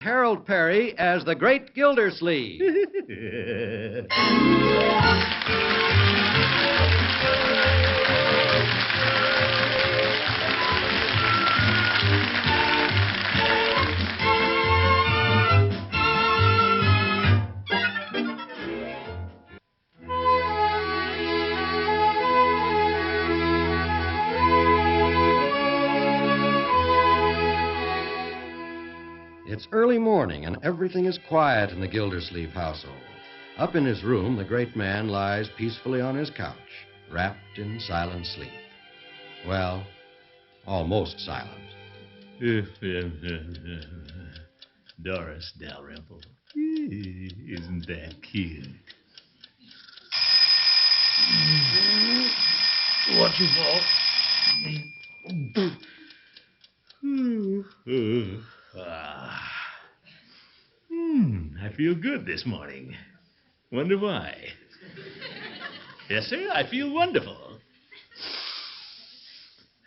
Harold Peary as the great Gildersleeve. It's early morning, and everything is quiet in the Gildersleeve household. Up in his room, the great man lies peacefully on his couch, wrapped in silent sleep. Well, almost silent. Doris Dalrymple. Isn't that cute? Watch your fault. I feel good this morning. Wonder why? Yes, sir, I feel wonderful.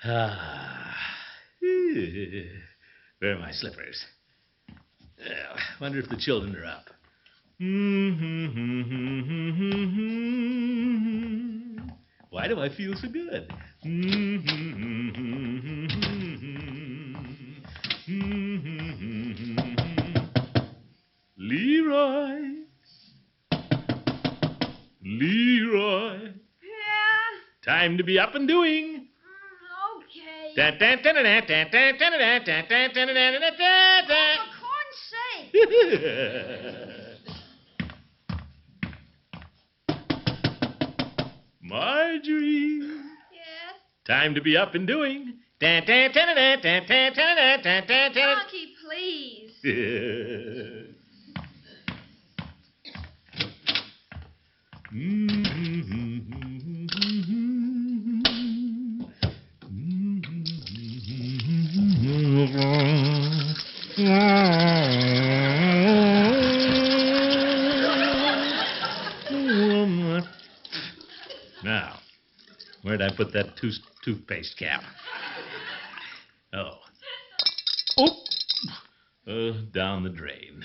Where are my slippers? Wonder if the children are up. Why do I feel so good? Leroy. Yeah? Time to be up and doing. Okay. For For corn's sake. Marjorie. Yes? Time to be up and doing. Donkey, please. Now, where'd I put that toothpaste cap? Oh. Down the drain.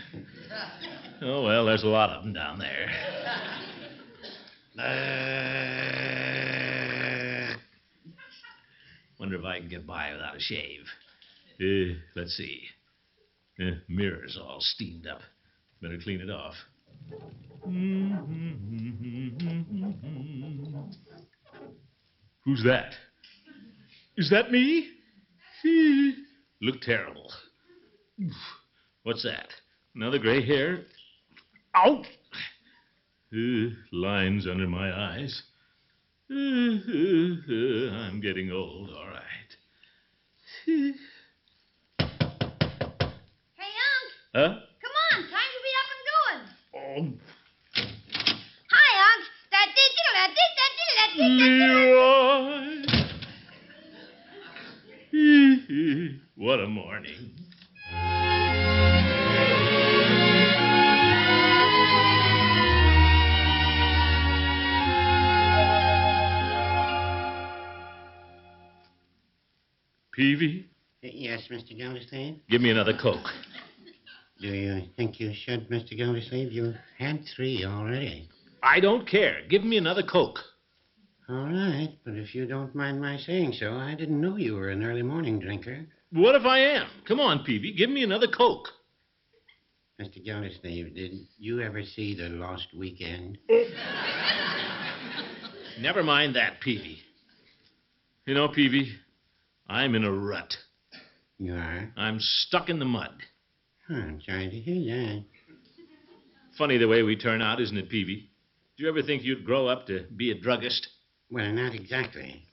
Oh, well, there's a lot of them down there. Wonder if I can get by without a shave. Let's see. Mirror's all steamed up. Better clean it off. Who's that? Is that me? Look terrible. What's that? Another gray hair? Ow! Lines under my eyes. I'm getting old, all right. Hey, Unc. Huh? Come on, time to be up and doing. Oh, Hi, Unc. Leroy. What a morning. Peavy, Yes, Mr. Gildersleeve? give me another Coke. Do you think you should, Mr. Gildersleeve? You had 3 already. I don't care. Give me another Coke. All right, but if you don't mind my saying so, I didn't know you were an early morning drinker. What if I am? Come on, Peavy, give me another Coke. Mr. Gildersleeve, did you ever see The Lost Weekend? Never mind that, Peavy. You know, Peavy, I'm in a rut. You are? I'm stuck in the mud. Oh, I'm sorry to hear that. Funny the way we turn out, isn't it, Peavy? Did you ever think you'd grow up to be a druggist? Well, not exactly.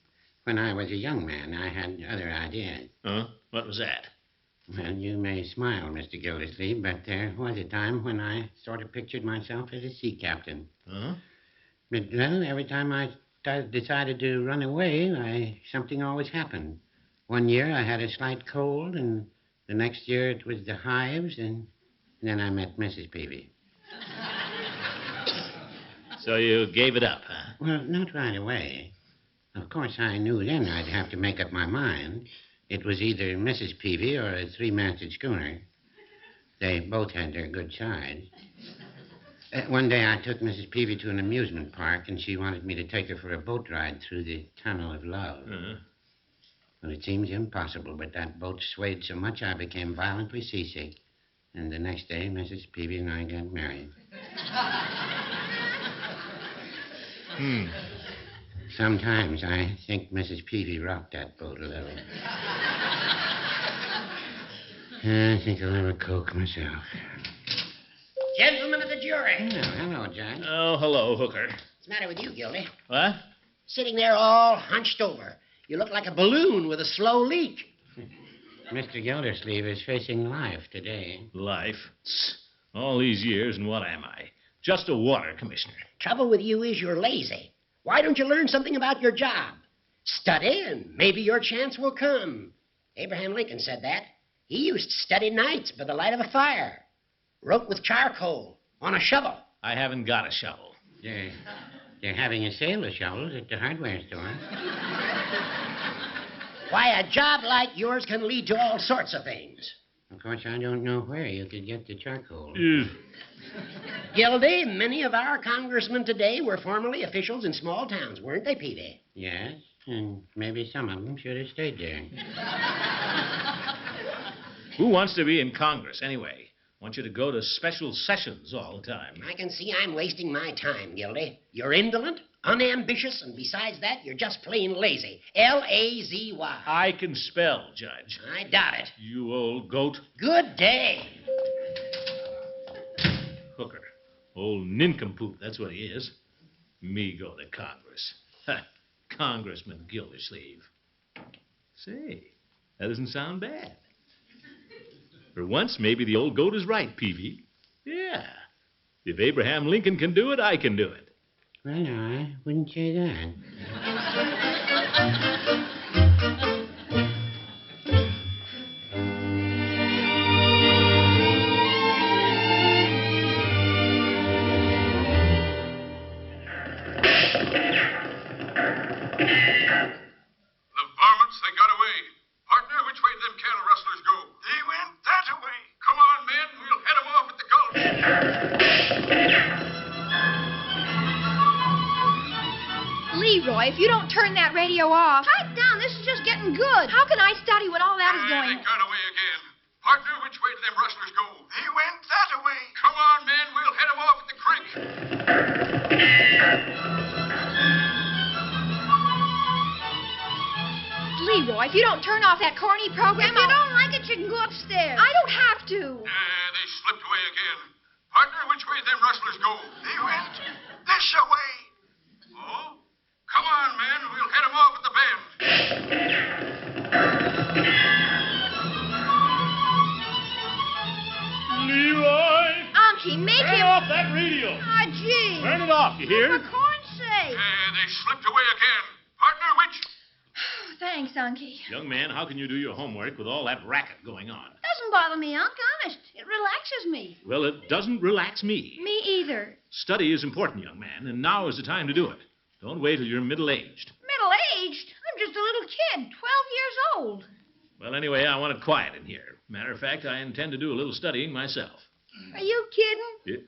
When I was a young man, I had other ideas. Huh? What was that? Well, you may smile, Mr. Gildersleeve, but there was a time when I sort of pictured myself as a sea captain. Huh? But, well, every time I decided to run away, something always happened. One year I had a slight cold, and the next year it was the hives, and then I met Mrs. Peavy. So you gave it up, huh? Well, not right away. Of course, I knew then I'd have to make up my mind. It was either Mrs. Peavy or a 3-masted schooner. They both had their good sides. One day I took Mrs. Peavy to an amusement park, and she wanted me to take her for a boat ride through the Tunnel of Love. Uh-huh. Well, it seems impossible, but that boat swayed so much I became violently seasick. And the next day, Mrs. Peavy and I got married. Sometimes I think Mrs. Peavy rocked that boat a little. I think I'll have a Coke myself. Gentlemen of the jury. Hello, Judge. Oh, hello, Hooker. What's the matter with you, Gildy? What? Sitting there all hunched over. You look like a balloon with a slow leak. Mr. Gildersleeve is facing life today. Life. All these years, and what am I? Just a water commissioner. Trouble with you is you're lazy. Why don't you learn something about your job? Study, and maybe your chance will come. Abraham Lincoln said that. He used to study nights by the light of a fire. Wrote with charcoal on a shovel. I haven't got a shovel. They're having a sale of shovels at the hardware store. Why, a job like yours can lead to all sorts of things. Of course, I don't know where you could get the charcoal. Gildy, many of our congressmen today were formerly officials in small towns, weren't they, Peavy? Yes, and maybe some of them should have stayed there. Who wants to be in Congress, anyway? Want you to go to special sessions all the time. I can see I'm wasting my time, Gildy. You're indolent, unambitious, and besides that, you're just plain lazy. L-A-Z-Y. I can spell, Judge. I doubt it. You old goat. Good day. Hooker. Old nincompoop, that's what he is. Me go to Congress. Ha, Congressman Gildersleeve. Say, that doesn't sound bad. For once, maybe the old goat is right, Peavy. Yeah. If Abraham Lincoln can do it, I can do it. Well, no, I wouldn't say that. The varmints, they got away. Partner, which way did them cattle rustlers go? They went that way. Come on, men. We'll head 'em off at the gulch. Leroy, if you don't turn that radio off. Pipe down. This is just getting good. How can I study when all that is going They got away again. Partner, which way did them rustlers go? They went that way. Come on, men. We'll head 'em off at the creek. Leroy, if you don't turn off that corny program, if you don't like it, you can go upstairs. I don't have to. They slipped away again. Partner, which way did them rustlers go? They went this way. Oh? Come on, men. We'll head 'em off at the bend. Leroy! Unky, make Turn him... off that radio! Ah, gee. Turn it off, you hear? For corn's sake. They slipped away again. Partner, which... Thanks, Unky. Young man, how can you do your homework with all that racket going on? Doesn't bother me, Unc. Honest. It relaxes me. Well, it doesn't relax me. Me either. Study is important, young man, and now is the time to do it. Don't wait till you're middle-aged. Middle-aged? I'm just a little kid, 12 years old. Well, anyway, I want it quiet in here. Matter of fact, I intend to do a little studying myself. Are you kidding?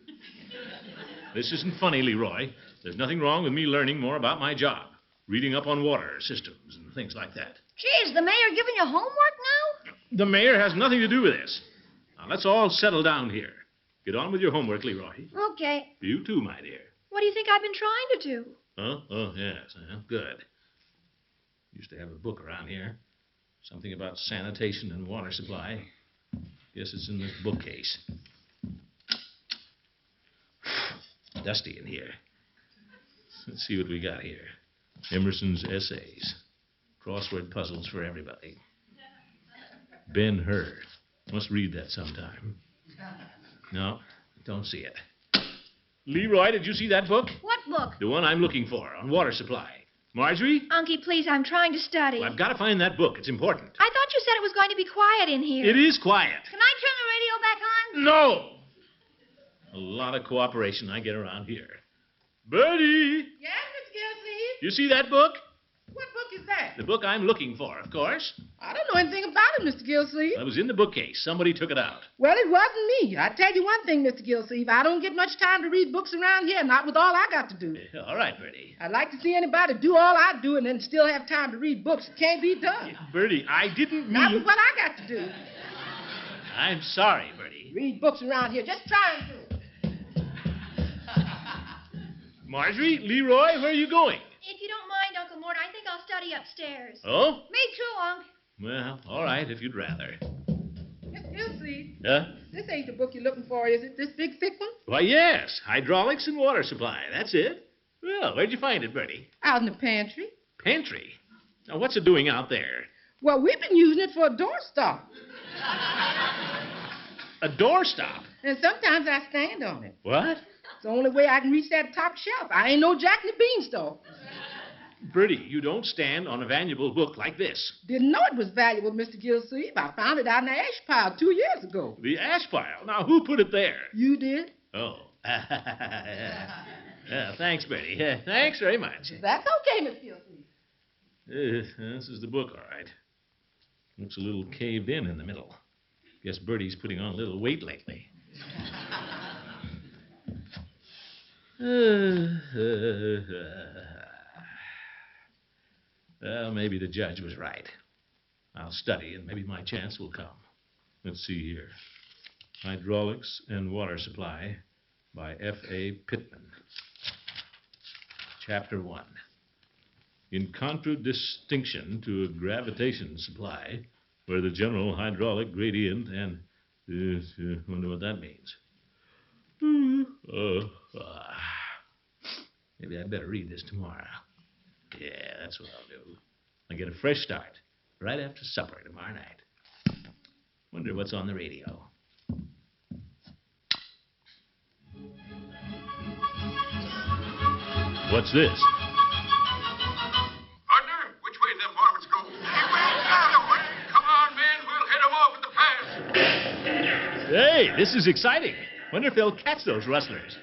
This isn't funny, Leroy. There's nothing wrong with me learning more about my job. Reading up on water systems and things like that. Gee, is the mayor giving you homework now? The mayor has nothing to do with this. Now, let's all settle down here. Get on with your homework, Leroy. Okay. You too, my dear. What do you think I've been trying to do? Huh? Oh, yes. Good. Used to have a book around here. Something about sanitation and water supply. Guess it's in this bookcase. Dusty in here. Let's see what we got here. Emerson's Essays. Crossword puzzles for everybody. Ben-Hur. Must read that sometime. No, don't see it. Leroy, did you see that book? What book? The one I'm looking for, on water supply. Marjorie? Unky, please, I'm trying to study. Well, I've got to find that book. It's important. I thought you said it was going to be quiet in here. It is quiet. Can I turn the radio back on? No! A lot of cooperation I get around here. Bertie! Yes, Miss Gildersleeve? You see that book? What book is that? The book I'm looking for, of course. I don't know anything about it, Mr. Gildersleeve. It was in the bookcase. Somebody took it out. Well, it wasn't me. I tell you one thing, Mr. Gildersleeve. I don't get much time to read books around here, not with all I got to do. All right, Bertie. I'd like to see anybody do all I do and then still have time to read books. It can't be done. Bertie, I didn't Not mean... with what I got to do. I'm sorry, Bertie. Read books around here. Just try and do it. Marjorie, Leroy, where are you going? If you don't mind, Uncle Mort, I think I'll study upstairs. Oh? Me too, Unc. Well, all right, if you'd rather. Mr. Gildersleeve, Huh? this ain't the book you're looking for, is it? This big, thick one? Why, yes. Hydraulics and water supply. That's it. Well, where'd you find it, Bertie? Out in the pantry. Pantry. Now, what's it doing out there? Well, we've been using it for a doorstop. A doorstop. And sometimes I stand on it. What? It's the only way I can reach that top shelf. I ain't no Jack and the Beanstalk. Bertie, you don't stand on a valuable book like this. Didn't know it was valuable, Mr. Gildersleeve. I found it out in the ash pile 2 years ago. The ash pile. Now, who put it there? You did? Oh. Yeah, thanks, Bertie. Thanks very much. That's okay, Mr. Gildersleeve. This is the book, all right. Looks a little caved in the middle. Guess Bertie's putting on a little weight lately. Well, maybe the judge was right. I'll study, and maybe my chance will come. Let's see here. Hydraulics and Water Supply by F.A. Pittman. Chapter 1. In contradistinction to a gravitation supply, where the general hydraulic gradient and... wonder what that means. Maybe I'd better read this tomorrow. Yeah, that's what I'll do. I'll get a fresh start right after supper tomorrow night. Wonder what's on the radio. What's this? Partner, which way them varmints go? Come on, men. We'll head 'em off at the pass. Hey, this is exciting. Wonder if they'll catch those rustlers.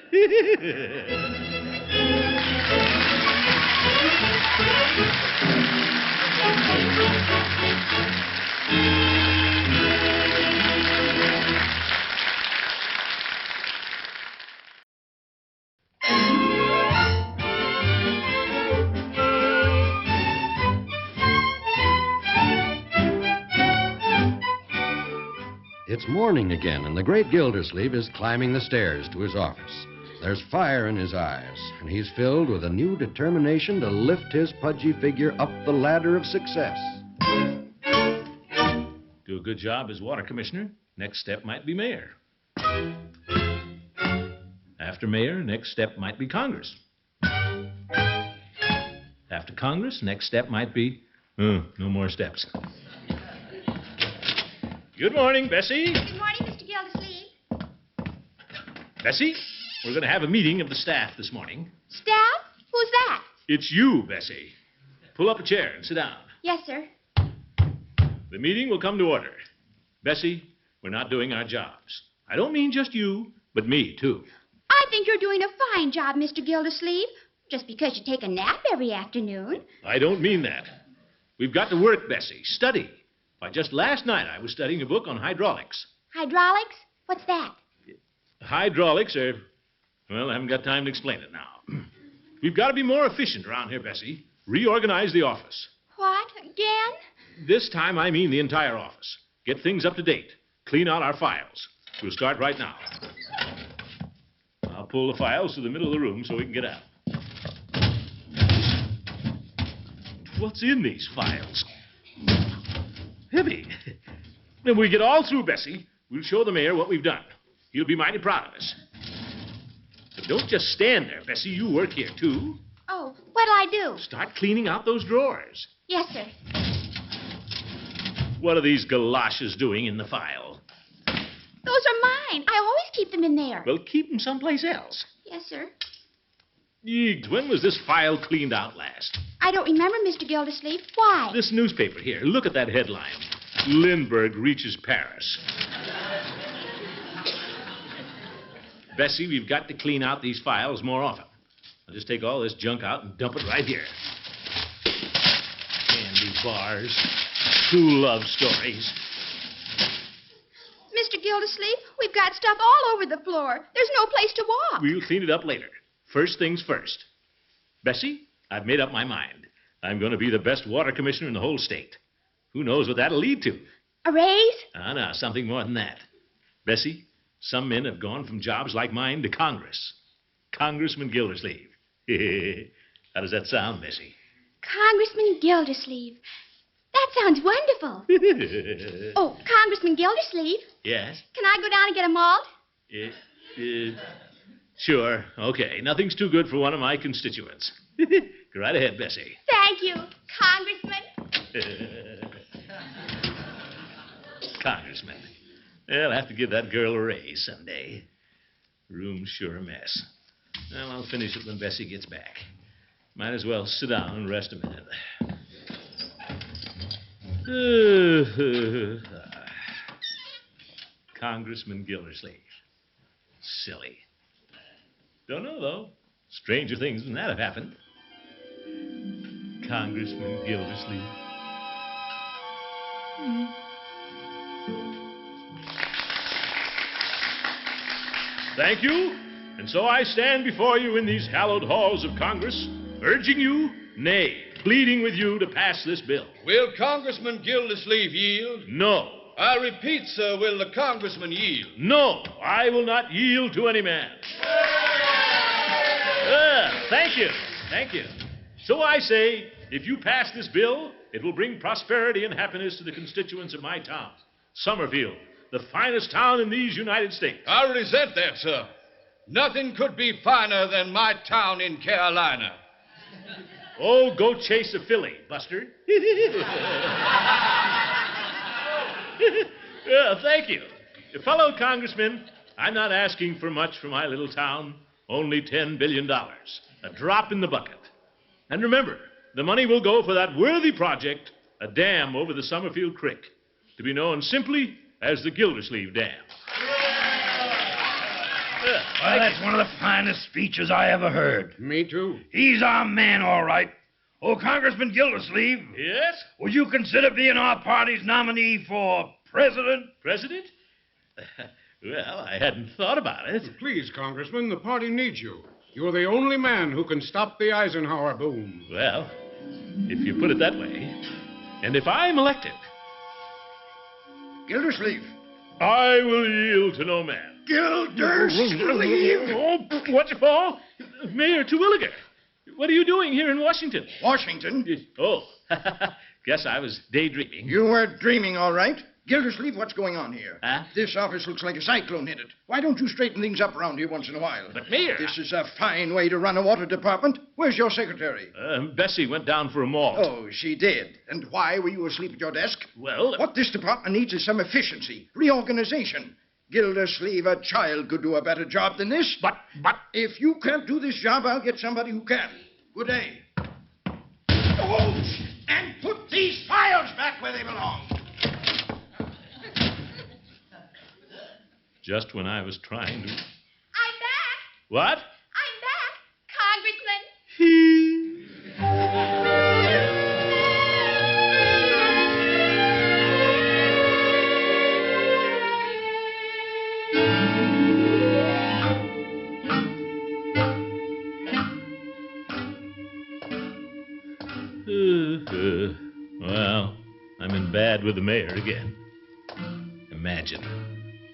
It's morning again, and the great Gildersleeve is climbing the stairs to his office. There's fire in his eyes, and he's filled with a new determination to lift his pudgy figure up the ladder of success. Do a good job as water commissioner. Next step might be mayor. After mayor, next step might be Congress. After Congress, next step might be... no more steps. Good morning, Bessie. Good morning, Mr. Gildersleeve. Bessie, we're going to have a meeting of the staff this morning. Staff? Who's that? It's you, Bessie. Pull up a chair and sit down. Yes, sir. The meeting will come to order. Bessie, we're not doing our jobs. I don't mean just you, but me, too. I think you're doing a fine job, Mr. Gildersleeve. Just because you take a nap every afternoon. I don't mean that. We've got to work, Bessie. Study. Why, just last night I was studying a book on hydraulics. Hydraulics? What's that? Hydraulics are... Well, I haven't got time to explain it now. We've got to be more efficient around here, Bessie. Reorganize the office. What? Again? This time I mean the entire office. Get things up to date. Clean out our files. We'll start right now. I'll pull the files to the middle of the room so we can get out. What's in these files? Heavy. When we get all through, Bessie, we'll show the mayor what we've done. He'll be mighty proud of us. But don't just stand there, Bessie. You work here, too. Oh, what'll I do? Start cleaning out those drawers. Yes, sir. What are these galoshes doing in the file? Those are mine. I always keep them in there. Well, keep them someplace else. Yes, sir. Yeeks, when was this file cleaned out last? I don't remember, Mr. Gildersleeve. Why? This newspaper here. Look at that headline. Lindbergh reaches Paris. Bessie, we've got to clean out these files more often. I'll just take all this junk out and dump it right here. bars, cool love stories. Mr. Gildersleeve, we've got stuff all over the floor. There's no place to walk. We'll clean it up later. First things first. Bessie, I've made up my mind. I'm going to be the best water commissioner in the whole state. Who knows what that'll lead to? A raise? No, something more than that. Bessie, some men have gone from jobs like mine to Congress. Congressman Gildersleeve. How does that sound, Bessie? Congressman Gildersleeve. That sounds wonderful. Oh, Congressman Gildersleeve, Yes? can I go down and get a malt? Sure. Okay. Nothing's too good for one of my constituents. Go right ahead, Bessie. Thank you, Congressman. Congressman. I'll have to give that girl a raise someday. Room's sure a mess. Well, I'll finish it when Bessie gets back. Might as well sit down and rest a minute. Congressman Gildersleeve. Silly. Don't know, though. Stranger things than that have happened. Congressman Gildersleeve. Thank you. And so I stand before you in these hallowed halls of Congress, urging you, nay, pleading with you to pass this bill. Will Congressman Gildersleeve yield? No. I repeat, sir, will the congressman yield? No, I will not yield to any man. Thank you. Thank you. So I say, if you pass this bill, it will bring prosperity and happiness to the constituents of my town, Summerfield, the finest town in these United States. I resent that, sir. Nothing could be finer than my town in Carolina. Oh, go chase a filly, Buster. Thank you. Fellow congressman, I'm not asking for much for my little town. Only $10 billion. A drop in the bucket. And remember, the money will go for that worthy project, a dam over the Summerfield Creek, to be known simply as the Gildersleeve Dam. Well, that's one of the finest speeches I ever heard. Me too. He's our man, all right. Oh, Congressman Gildersleeve. Yes? Would you consider being our party's nominee for president? President? Well, I hadn't thought about it. Please, Congressman, the party needs you. You're the only man who can stop the Eisenhower boom. Well, if you put it that way, and if I'm elected, Gildersleeve. I will yield to no man. Gildersleeve. Oh, what's your fall? Mayor Terwilliger, what are you doing here in Washington? Washington. Oh, guess I was daydreaming. You were dreaming, all right. Gildersleeve, what's going on here? Huh? This office looks like a cyclone hit it. Why don't you straighten things up around here once in a while? But, Mayor... This is a fine way to run a water department. Where's your secretary? Bessie went down for a malt. Oh, she did. And why were you asleep at your desk? Well... What this department needs is some efficiency, reorganization. Gildersleeve, a child could do a better job than this. But... If you can't do this job, I'll get somebody who can. Good day. Oh, and put these files back where they belong. Just when I was trying to... I'm back. What? I'm back, Congressman. Well, I'm in bad with the mayor again. Imagine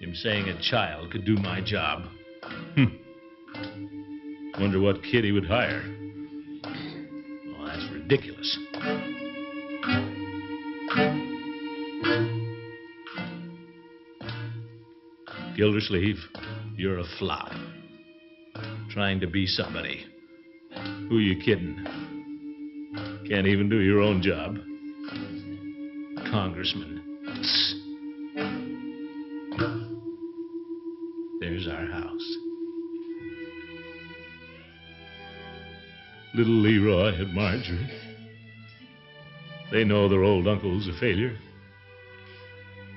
him saying a child could do my job. Wonder what kid he would hire. Oh, that's ridiculous. Gildersleeve, you're a flop. Trying to be somebody. Who you kidding? Can't even do your own job. Congressman. There's our house. Little Leroy and Marjorie. They know their old uncle's a failure.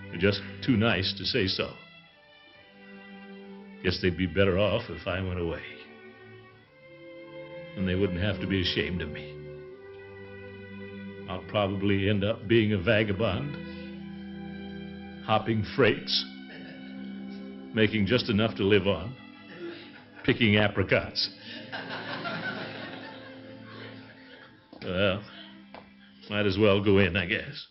They're just too nice to say so. Guess they'd be better off if I went away. And they wouldn't have to be ashamed of me. I'll probably end up being a vagabond, hopping freights, making just enough to live on, picking apricots. Well, might as well go in, I guess.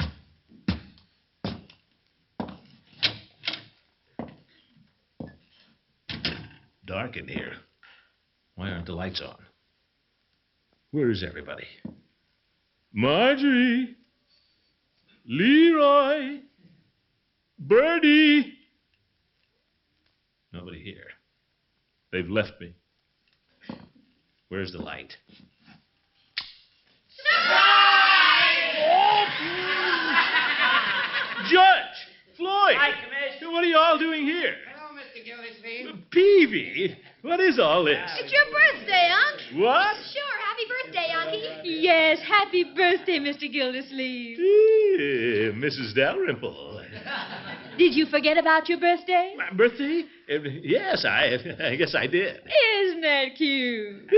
Dark in here. Why aren't the lights on? Where is everybody? Marjorie! Leroy! Bertie! Nobody here. They've left me. Where's the light? Judge! Floyd! Hi, Commissioner. What are you all doing here? Hello, Mr. Gildersleeve. Peavy! What is all this? It's your birthday, Unc. What? Sure, happy birthday, Unky. Yes, happy birthday, Mr. Gildersleeve. Mrs. Dalrymple. Did you forget about your birthday? My birthday? Yes, I guess I did. Isn't that cute?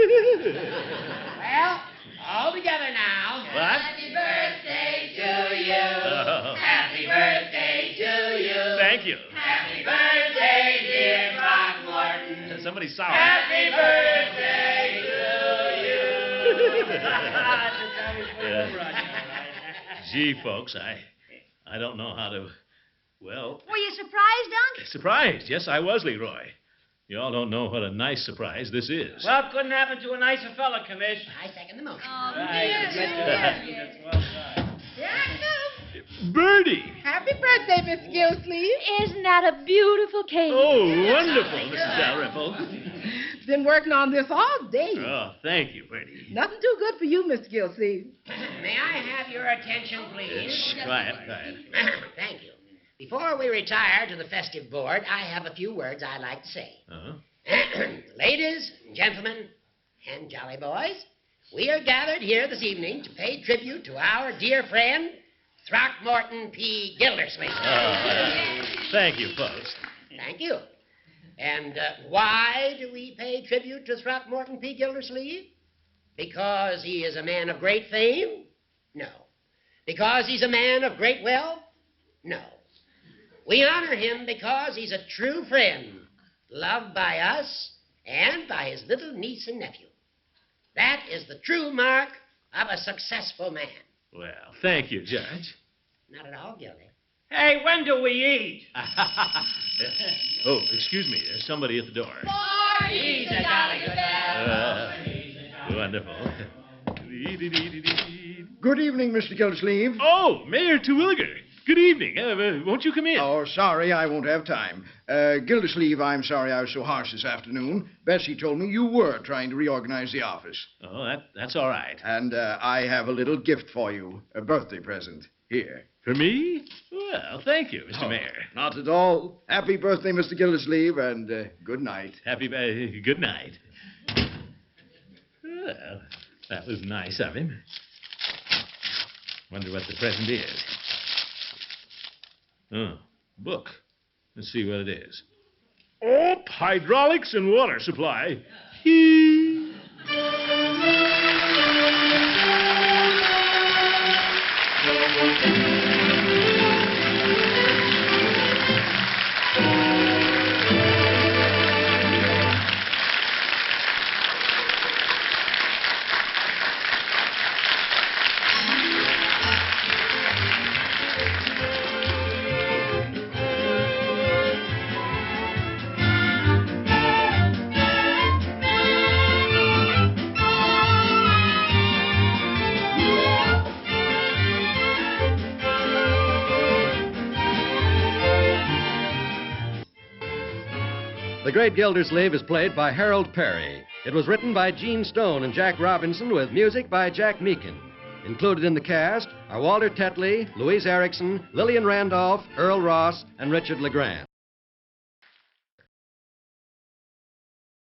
Well, all together now. What? Happy birthday to you. Oh. Happy birthday to you. Thank you. Happy birthday, dear Throckmorton. Somebody saw it. Happy birthday to you. Gee, folks, I don't know how to, well... Were you surprised, Unc? Surprised. Yes, I was, Leroy. You all don't know what a nice surprise this is. Well, couldn't happen to a nicer fella, Commish. I second the motion. That's well done. Here I come. Bertie! Happy birthday, Mr. Gildersleeve. Isn't that a beautiful cake? Oh, wonderful, Mrs. Dalrymple. Been working on this all day. Oh, thank you, Bertie. Nothing too good for you, Mr. Gildersleeve. May I have your attention, please? Shh, quiet. Thank you. Before we retire to the festive board, I have a few words I'd like to say. Uh-huh. Ladies, gentlemen, and jolly boys, we are gathered here this evening to pay tribute to our dear friend, Throckmorton P. Gildersleeve. Thank you, folks. Thank you. And why do we pay tribute to Throckmorton P. Gildersleeve? Because he is a man of great fame? No. Because he's a man of great wealth? No. We honor him because he's a true friend, loved by us and by his little niece and nephew. That is the true mark of a successful man. Well, thank you, Judge. Not at all, Gildy. Hey, when do we eat? Oh, excuse me. There's somebody at the door. He's a jolly good fellow. Wonderful. Good evening, Mr. Gildersleeve. Oh, Mayor Terwilliger. Good evening. Won't you come in? Oh, sorry, I won't have time. Gildersleeve, I'm sorry I was so harsh this afternoon. Bessie told me you were trying to reorganize the office. Oh, that's all right. And I have a little gift for you, a birthday present. Here. For me? Well, thank you, Mr. Mayor. Not at all. Happy birthday, Mr. Gildersleeve, and good night. Good night. Well, that was nice of him. Wonder what the present is. Oh, book. Let's see what it is. Oh, hydraulics and water supply. Hee. The Great Gildersleeve is played by Harold Peary. It was written by Gene Stone and Jack Robinson with music by Jack Meakin. Included in the cast are Walter Tetley, Louise Erickson, Lillian Randolph, Earl Ross, and Richard LeGrand.